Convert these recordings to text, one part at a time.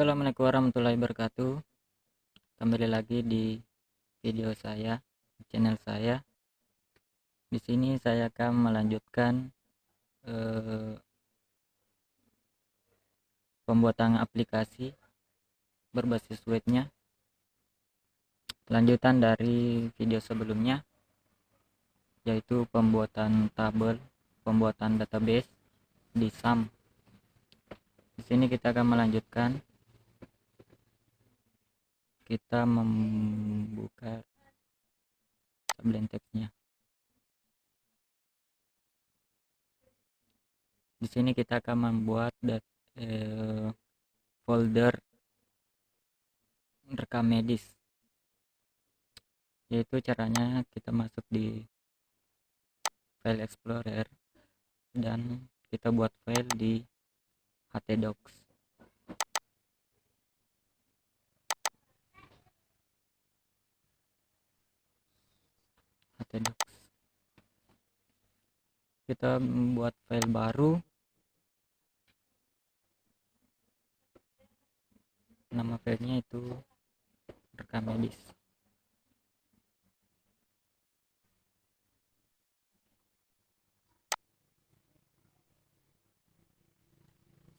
Assalamualaikum warahmatullahi wabarakatuh. Kembali lagi di video saya, channel saya. Di sini saya akan melanjutkan eh, pembuatan aplikasi berbasis webnya. Lanjutan dari video sebelumnya, yaitu pembuatan tabel, pembuatan database di SAM. Di sini kita akan melanjutkan. Kita membuka sublime text-nya. Di sini kita akan membuat folder rekam medis, yaitu caranya kita masuk di file explorer dan kita buat file di htdocs. Kita membuat file baru, nama filenya itu rekam medis.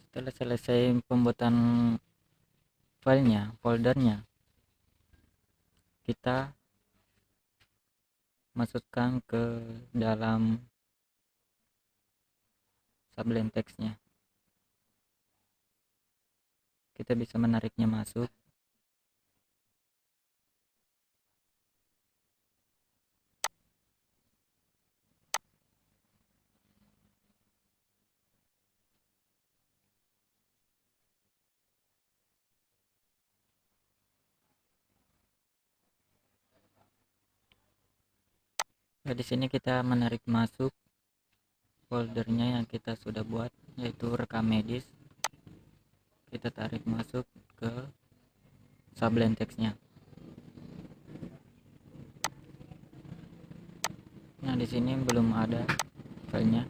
Setelah selesai pembuatan filenya, foldernya, kita masukkan ke dalam sublime text-nya. Kita bisa menariknya masuk. Nah, di sini kita menarik masuk foldernya yang kita sudah buat, yaitu rekam medis. Kita tarik masuk ke sublime text-nya. Nah, di sini belum ada filenya.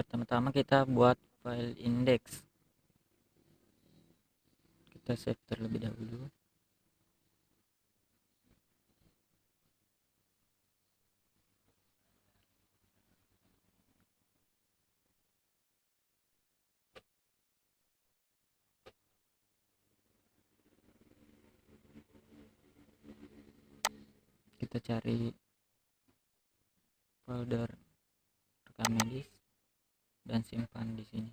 Pertama-tama kita buat file index. Kita save terlebih dahulu. Kita cari folder rekam medis dan simpan di sini.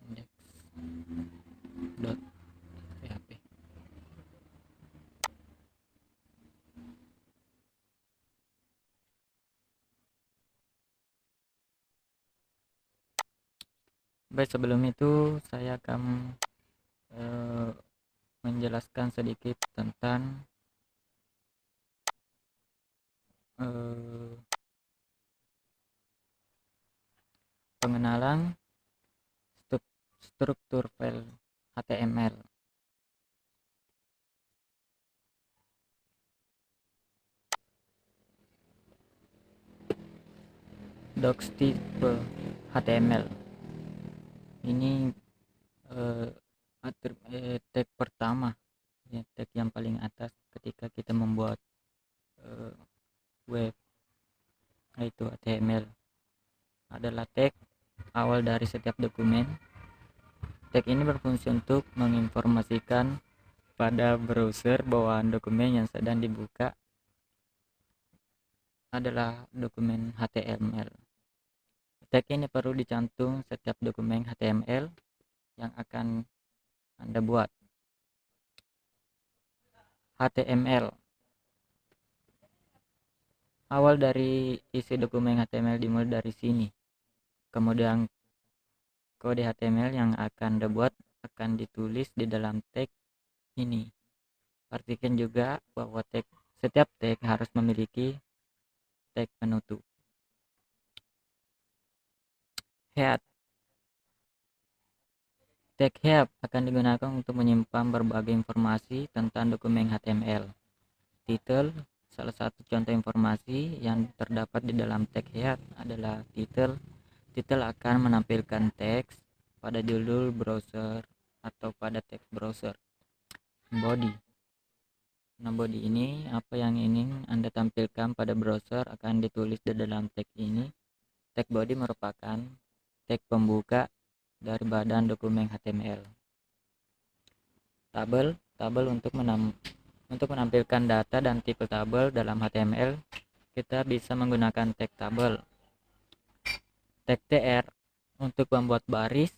index.php. Baik, sebelum itu saya akan menjelaskan sedikit tentang pengenalan struktur file HTML. Docs tipe HTML ini tag pertama, ya, tag yang paling atas ketika kita membuat web, yaitu HTML, adalah tag awal dari setiap dokumen. Tag ini berfungsi untuk menginformasikan pada browser bahwa dokumen yang sedang dibuka adalah dokumen HTML. Tag ini perlu dicantum setiap dokumen HTML yang akan Anda buat. HTML. Awal dari isi dokumen HTML dimulai dari sini. Kemudian kode HTML yang akan Anda buat akan ditulis di dalam tag ini. Perhatikan juga bahwa setiap tag harus memiliki tag penutup. Head. Tag heap akan digunakan untuk menyimpan berbagai informasi tentang dokumen HTML. Title, salah satu contoh informasi yang terdapat di dalam tag heap adalah title. Title akan menampilkan teks pada judul browser atau pada teks browser. Body. Nah, body ini apa yang ingin Anda tampilkan pada browser akan ditulis di dalam tag ini. Tag body merupakan tag pembuka dari badan dokumen HTML. Tabel untuk menampilkan data dan tipe tabel dalam HTML, kita bisa menggunakan tag tabel. Tag tr untuk membuat baris,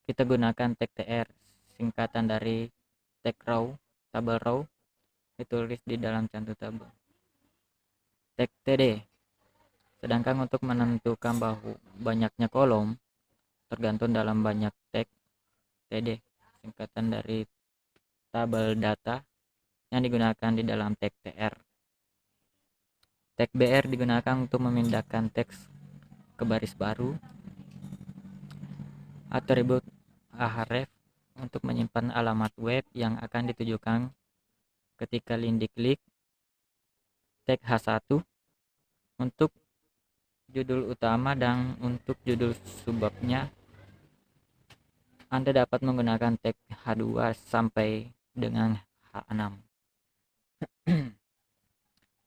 kita gunakan tag tr, singkatan dari tag row, tabel row, ditulis di dalam cantum tabel. Tag td, sedangkan untuk menentukan banyaknya kolom tergantung dalam banyak tag. td, singkatan dari tabel data yang digunakan di dalam tag tr. Tag br digunakan untuk memindahkan teks ke baris baru. Atribut ahref untuk menyimpan alamat web yang akan ditujukan ketika link diklik. Tag h1 untuk judul utama dan untuk judul subbabnya Anda dapat menggunakan tag h2 sampai dengan h6.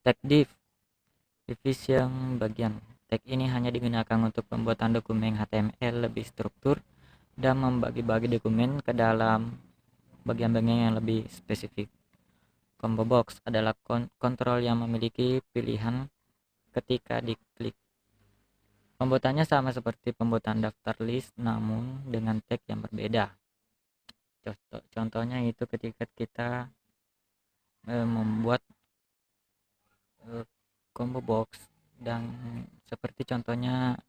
Tag div, division bagian. Tag ini hanya digunakan untuk pembuatan dokumen HTML lebih struktur dan membagi-bagi dokumen ke dalam bagian-bagian yang lebih spesifik. Combo box adalah kontrol yang memiliki pilihan ketika diklik. Pembuatannya sama seperti pembuatan daftar list namun dengan tag yang berbeda. Contohnya itu ketika kita membuat combo box dan seperti contohnya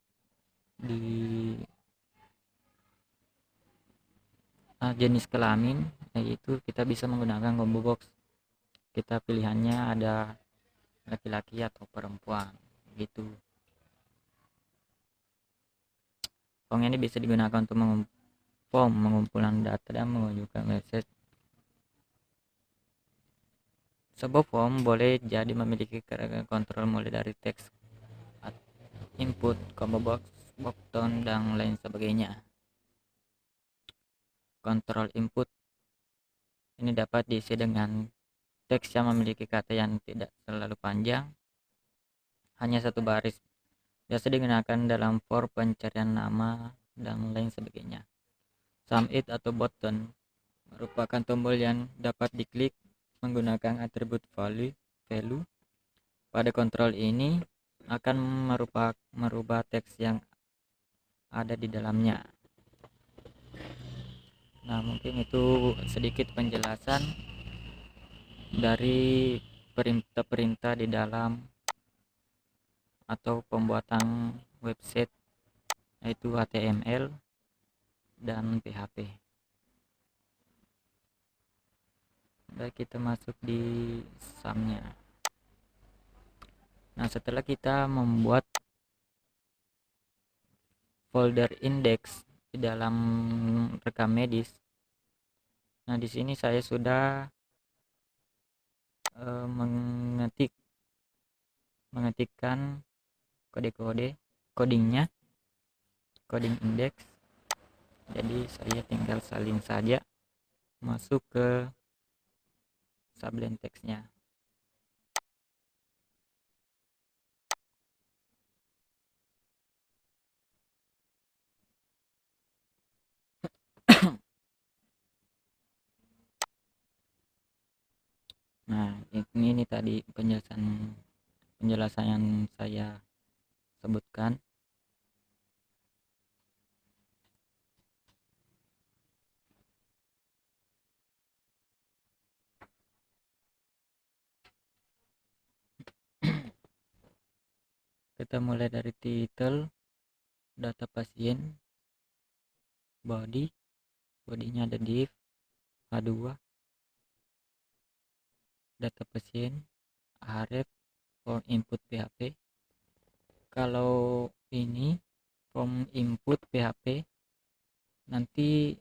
di jenis kelamin, yaitu kita bisa menggunakan combo box. Kita pilihannya ada laki-laki atau perempuan gitu. Form ini bisa digunakan untuk mengumpulan data dan menunjukkan message. Sebuah form boleh jadi memiliki kontrol mulai dari teks, input, combo box, button, dan lain sebagainya. Kontrol input ini dapat diisi dengan teks yang memiliki kata yang tidak terlalu panjang, hanya satu baris. Biasa digunakan dalam form pencarian nama dan lain sebagainya. Submit atau button merupakan tombol yang dapat diklik menggunakan atribut value. Pada kontrol ini akan merubah teks yang ada di dalamnya. Nah, mungkin itu sedikit penjelasan dari perintah-perintah di dalam atau pembuatan website, yaitu HTML dan PHP. Baik, kita masuk di sumnya. Nah, setelah kita membuat folder index di dalam rekam medis, nah di sini saya sudah mengetikkan coding index. Jadi saya tinggal salin saja masuk ke subline teksnya. Nah, ini tadi penjelasan yang saya sebutkan. Kita mulai dari title, data pasien, bodinya ada div, h2, data pasien, href, form input PHP. Kalau ini form input PHP Nanti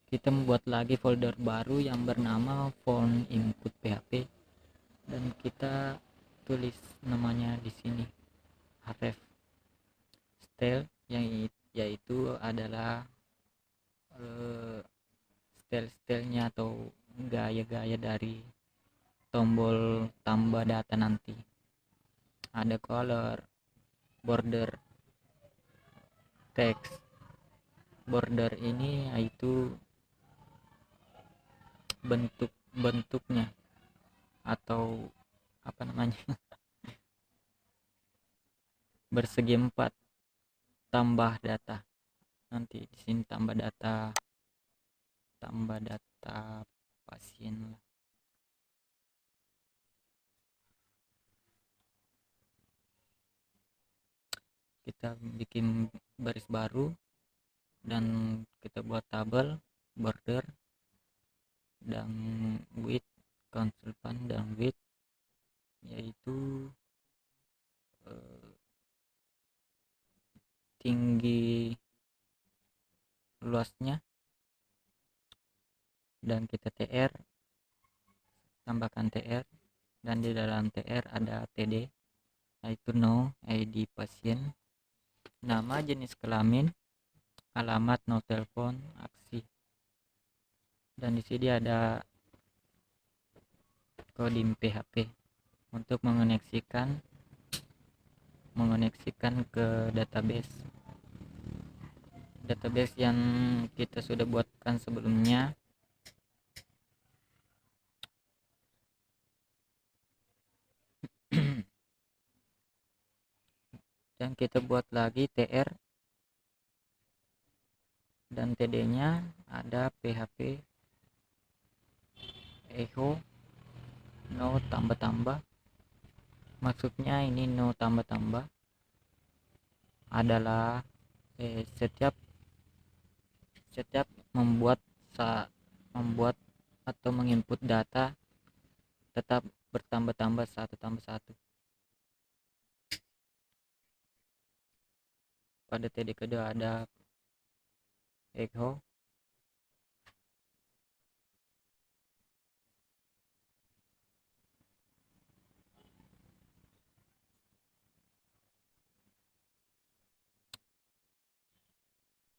kita membuat lagi folder baru yang bernama phone input php dan kita tulis namanya di sini href style, yang yaitu adalah style-stylenya atau gaya-gaya dari tombol tambah data nanti. Ada color, border, text. Border ini yaitu bentuknya atau apa namanya, bersegi empat, tambah data. Nanti di sini tambah data pasien lah. Kita bikin baris baru dan kita buat tabel, border, dan width, konsultan dan width, yaitu tinggi luasnya, dan kita tr, tambahkan tr, dan di dalam tr ada td, yaitu no id pasien, nama, jenis kelamin, alamat, no telepon, aksi, dan di sini ada kodim php untuk mengoneksikan ke database yang kita sudah buatkan sebelumnya. Dan kita buat lagi tr dan td nya ada php echo no tambah-tambah. Maksudnya ini no tambah-tambah adalah setiap membuat atau menginput data tetap bertambah-tambah satu tambah satu. Pada td kedua ada echo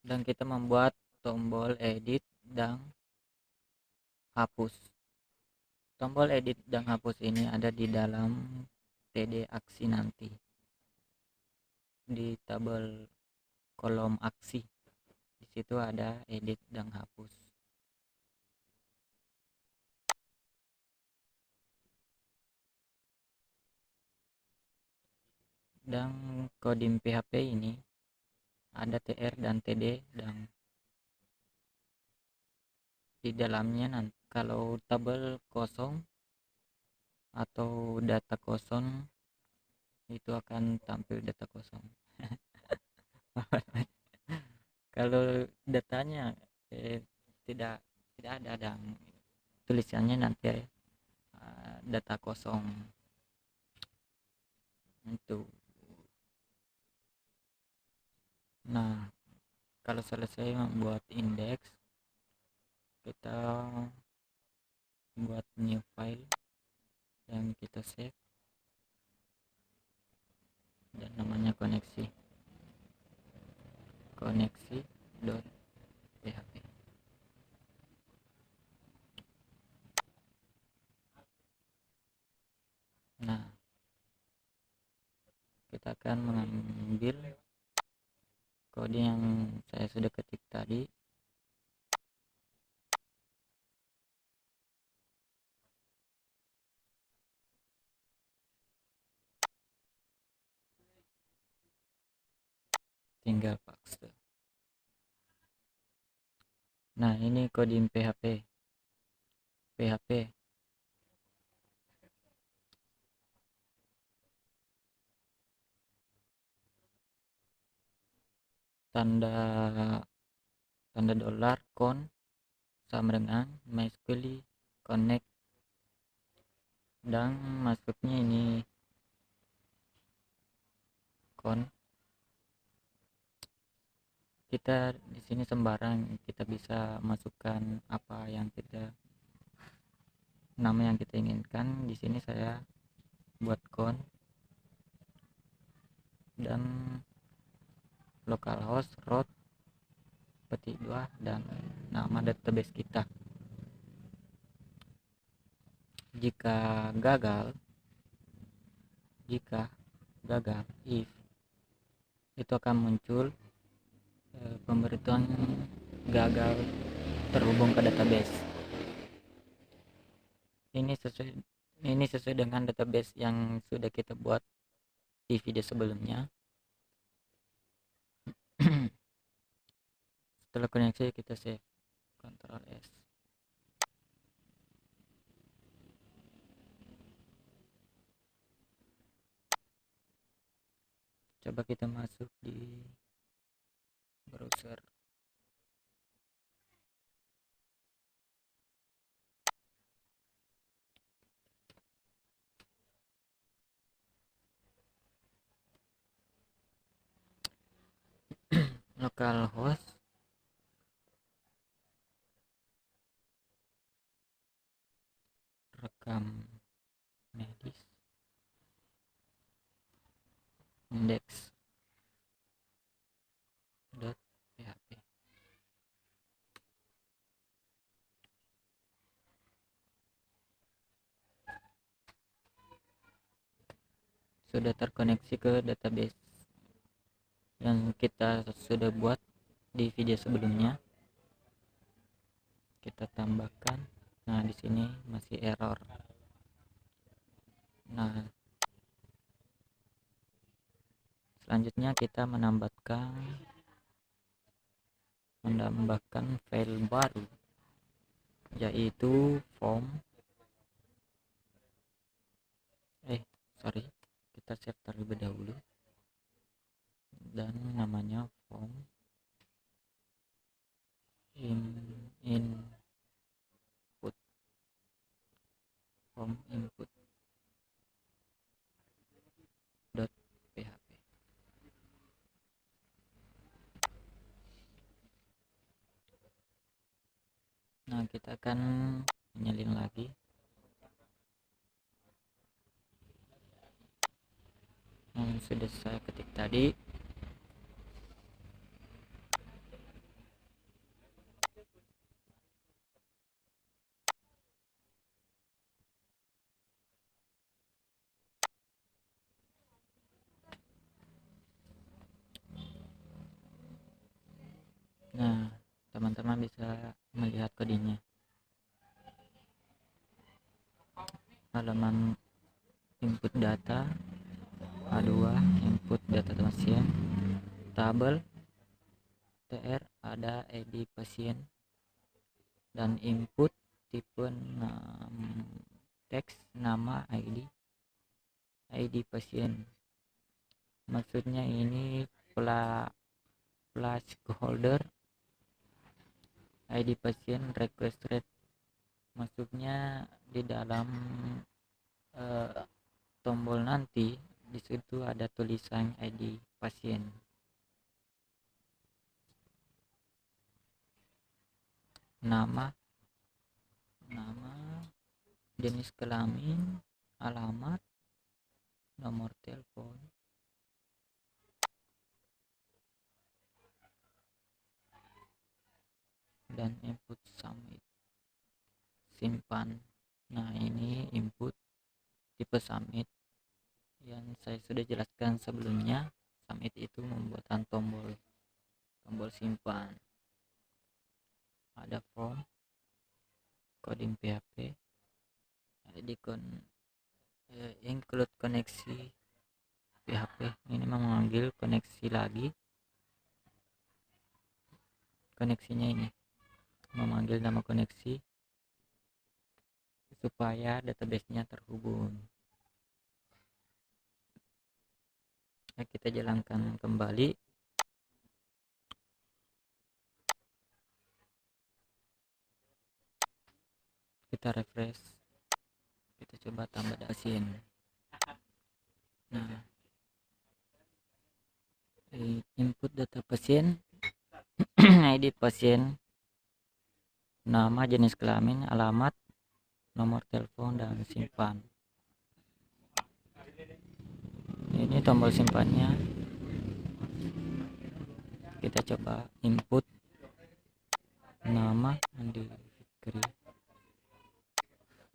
dan kita membuat tombol edit dan hapus. Tombol edit dan hapus ini ada di dalam td aksi nanti di tabel kolom aksi. Di situ ada edit dan hapus. Dan kodim php ini ada tr dan td, dan di dalamnya nanti kalau tabel kosong atau data kosong itu akan tampil data kosong. Kalau datanya tidak ada, dan tulisannya nanti data kosong itu. Nah, kalau selesai membuat indeks, kita buat new file yang kita save dan namanya koneksi.php. Nah, kita akan mengambil kode yang saya sudah ketik tadi, tinggal paste. Nah, ini kodim php tanda dolar con sama dengan MySQL connect, dan masuknya ini con kita di sini sembarang kita bisa masukkan apa yang kita nama yang kita inginkan. Di sini saya buat count dan localhost root petik 2 dan nama database kita. Jika gagal if itu akan muncul pemberitahuan gagal terhubung ke database. Ini sesuai dengan database yang sudah kita buat di video sebelumnya. Setelah koneksi kita save, Ctrl S. Coba kita masuk di browser. Localhost rekam medis index.php. Sudah terkoneksi ke database yang kita sudah buat di video sebelumnya. Kita tambahkan. Nah, di sini masih error. Nah, selanjutnya kita menambahkan file baru, yaitu kita save terlebih dahulu dan namanya form input .php. Nah, kita akan menyalin lagi. Sudah saya ketik tadi. Nah, teman-teman bisa melihat kodenya. Halaman input data A2, input data pasien, tabel TR, ada ID pasien, dan input tipe teks nama ID pasien. Maksudnya ini placeholder ID pasien request rate. Maksudnya di dalam tombol nanti di situ ada tulisan ID pasien. Nama, jenis kelamin, alamat, nomor telepon, dan input submit, simpan. Nah, ini input tipe submit yang saya sudah jelaskan sebelumnya. Submit itu membuatkan tombol simpan. Ada form, coding PHP, include koneksi PHP. Ini memanggil koneksi lagi. Koneksinya ini memanggil nama koneksi supaya database-nya terhubung. Nah, kita jalankan kembali. Kita refresh. Kita coba tambah pasien. Nah, input data pasien edit pasien, nama, jenis kelamin, alamat, nomor telepon, dan simpan. Ini tombol simpannya, kita coba input nama Andi Fikri,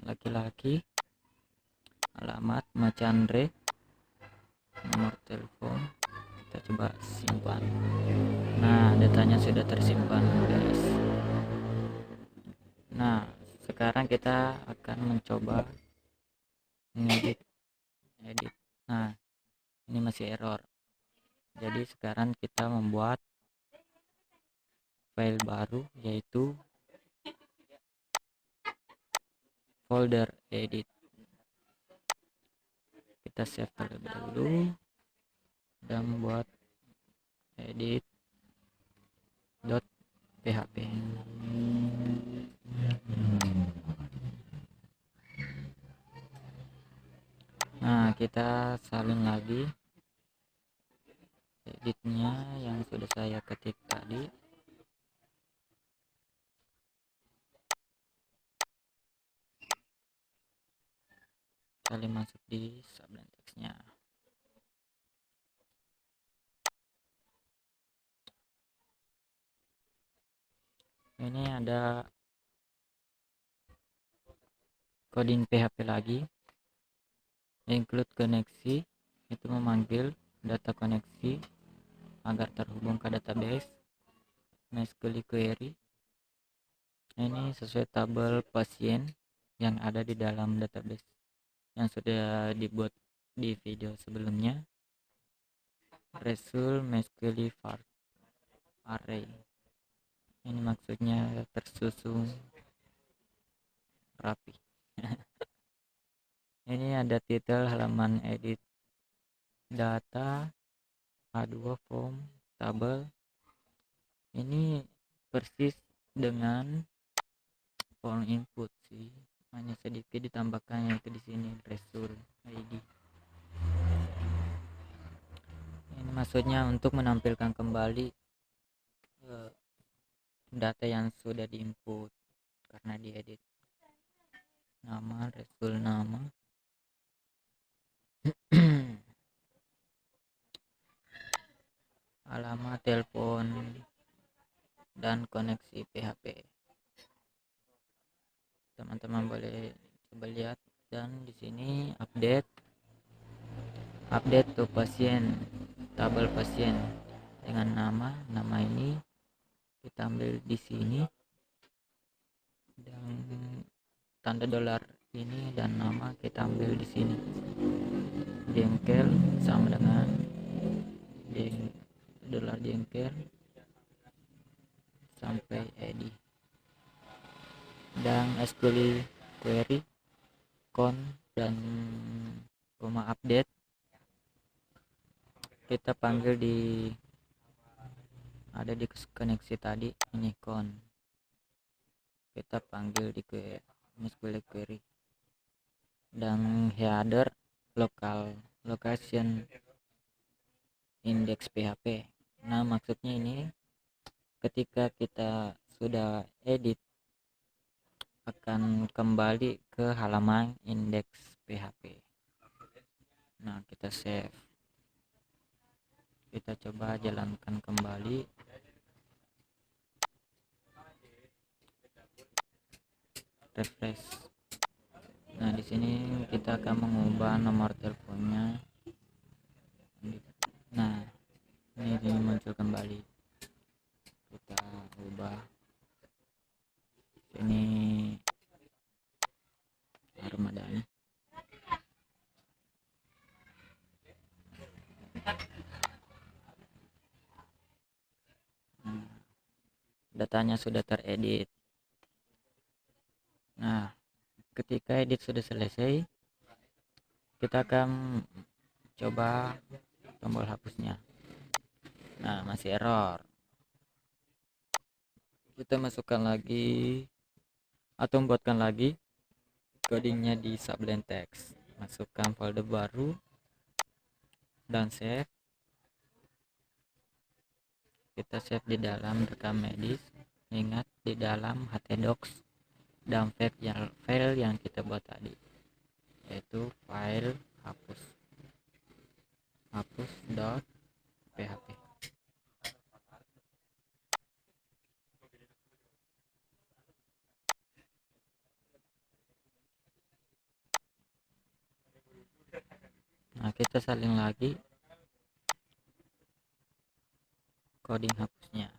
laki-laki, alamat Macandre, nomor telepon, kita coba simpan. Nah, datanya sudah tersimpan, guys. Nah, sekarang kita akan mencoba mengedit edit. Nah, ini masih error. Jadi sekarang kita membuat file baru, yaitu folder edit. Kita save terlebih dahulu dan membuat edit.php. Nah, kita salin lagi editnya yang sudah saya ketik tadi. Salin masuk di sublime text-nya. Ini ada coding PHP lagi, include koneksi, itu memanggil data koneksi agar terhubung ke database. MySQL query, ini sesuai tabel pasien yang ada di dalam database yang sudah dibuat di video sebelumnya. Result MySQL var array, ini maksudnya tersusun rapi. Ini ada titel halaman edit data, A2 form tabel. Ini persis dengan form input sih, hanya sedikit ditambahkan, yaitu di sini result ID. Ini maksudnya untuk menampilkan kembali data yang sudah diinput karena diedit. Nama, result nama. Alamat, telepon, dan koneksi PHP. Teman-teman boleh coba lihat. Dan di sini update to pasien, tabel pasien dengan nama ini kita ambil di sini, dan tanda dolar ini dan nama kita ambil di sini. Jengkel sama dengan dolar jengkel sampai id, dan SQL query con dan koma update kita panggil ada di koneksi tadi, ini con, kita panggil di SQL query, dan header location index PHP. Nah, maksudnya ini ketika kita sudah edit akan kembali ke halaman indeks PHP. Nah, kita save, kita coba jalankan kembali. Refresh. Nah, di sini kita akan mengubah nomor teleponnya. Nah, ini muncul kembali. Kita ubah ini Ramadhani. Nah, datanya sudah teredit. Nah, ketika edit sudah selesai, kita akan coba tombol hapusnya. Nah, masih error. Kita masukkan lagi atau buatkan lagi codingnya di sublime text. Masukkan folder baru dan save. kita save di dalam rekam medis. Ingat di dalam htdocs dan file yang kita buat tadi, yaitu file hapus.php. Nah, kita salin lagi coding hapusnya.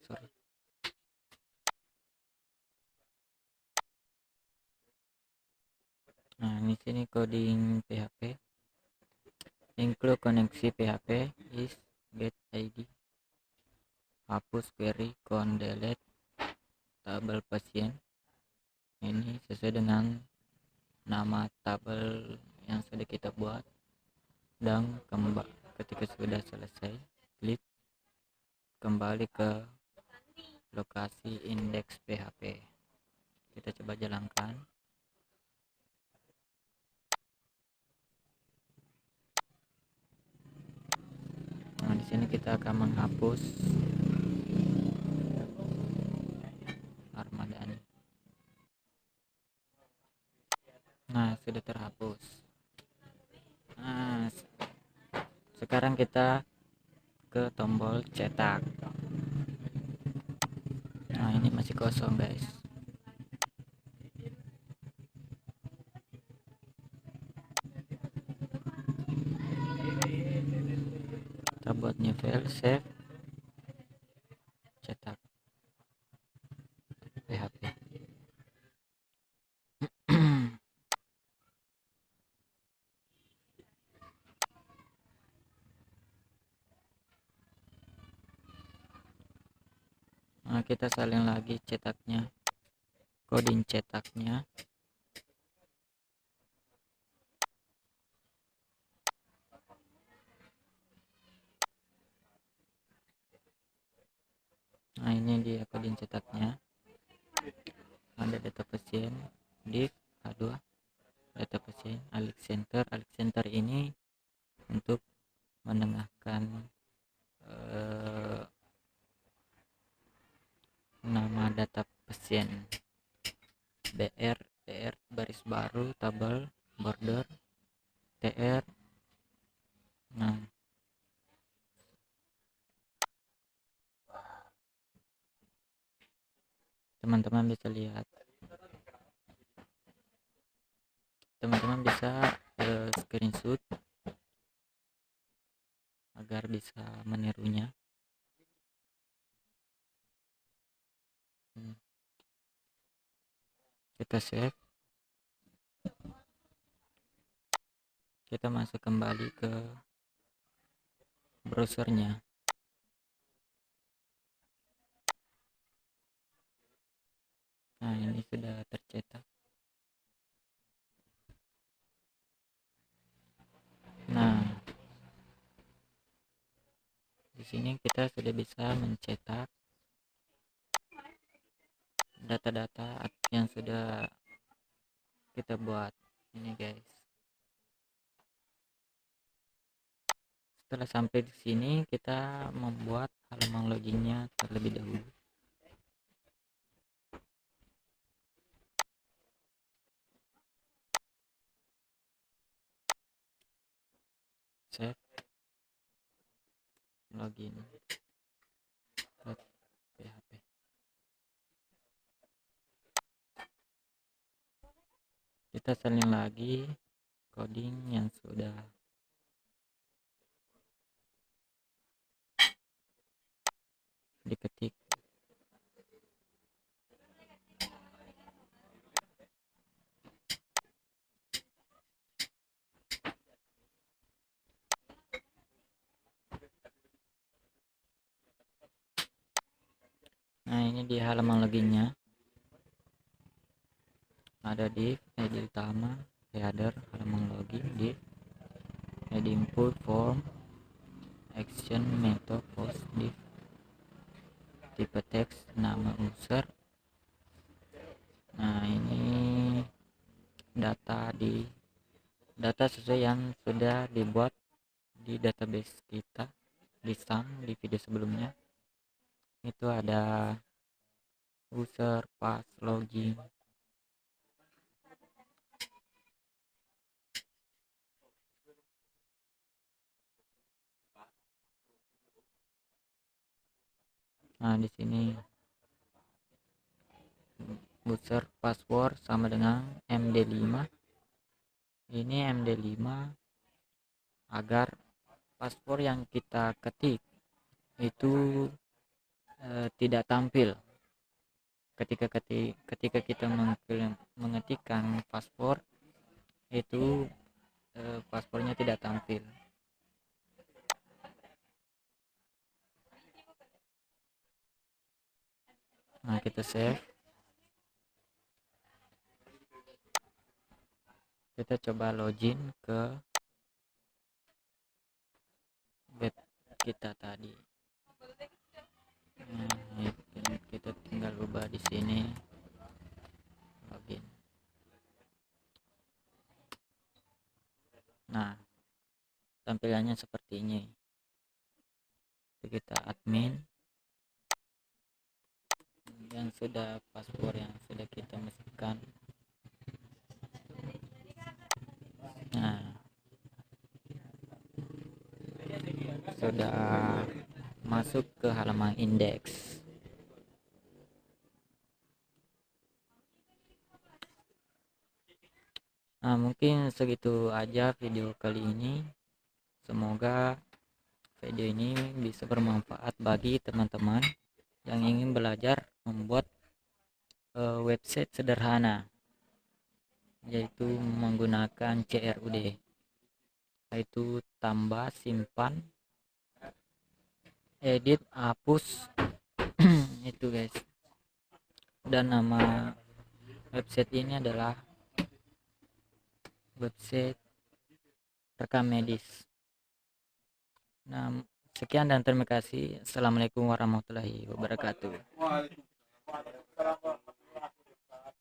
Sorry. Nah, di sini coding PHP. Include koneksi PHP is get ID, hapus query delete tabel pasien. Ini sesuai dengan nama tabel yang sudah kita buat, dan ketika sudah selesai, klik kembali ke lokasi indeks PHP. Kita coba jalankan. Nah, di sini kita akan menghapus armada ini. Nah, sudah terhapus. Nah, sekarang kita ke tombol cetak. Nah, ini masih kosong, guys. Kita buat new file, save, cetak PHP. Nah, kita salin lagi cetaknya, coding cetaknya. Nah, ini dia coding cetaknya. Ada data pasien, div A2, data pasien, Alex Center ini untuk menengahkan nama data pasien. BR baris baru tabel border TR. Nah, teman-teman bisa lihat, teman-teman bisa screenshot agar bisa menirunya. Kita save, kita masuk kembali ke browsernya. Nah, ini sudah tercetak. Nah, di sini kita sudah bisa mencetak data-data yang sudah kita buat ini, guys. Setelah sampai di sini, kita membuat halaman loginnya terlebih dahulu. Save, login, .php. Kita salin lagi coding yang sudah diketik. Nah, ini di halaman loginnya ada div id utama, header, halaman login, div id input, form, action, method, post, div, tipe teks, nama user. Nah, ini data sesuai yang sudah dibuat di database kita di SAM di video sebelumnya. Itu ada user, pass, login. Nah, di sini user password sama dengan MD5. Ini MD5 agar password yang kita ketik itu tidak tampil ketika kita mengetikkan password itu, passwordnya tidak tampil. Nah, kita save, kita coba login ke web kita tadi. Nah, kita tinggal ubah di sini login. Nah, tampilannya seperti ini. Kita admin yang sudah password yang sudah kita masukkan. Nah, sudah masuk ke halaman indeks. Nah, mungkin segitu aja video kali ini. Semoga video ini bisa bermanfaat bagi teman-teman yang ingin belajar membuat website sederhana, yaitu menggunakan CRUD, yaitu tambah, simpan, edit, hapus. Itu guys. Dan nama website ini adalah website rekam medis. Nah, sekian dan terima kasih. Assalamualaikum warahmatullahi wabarakatuh.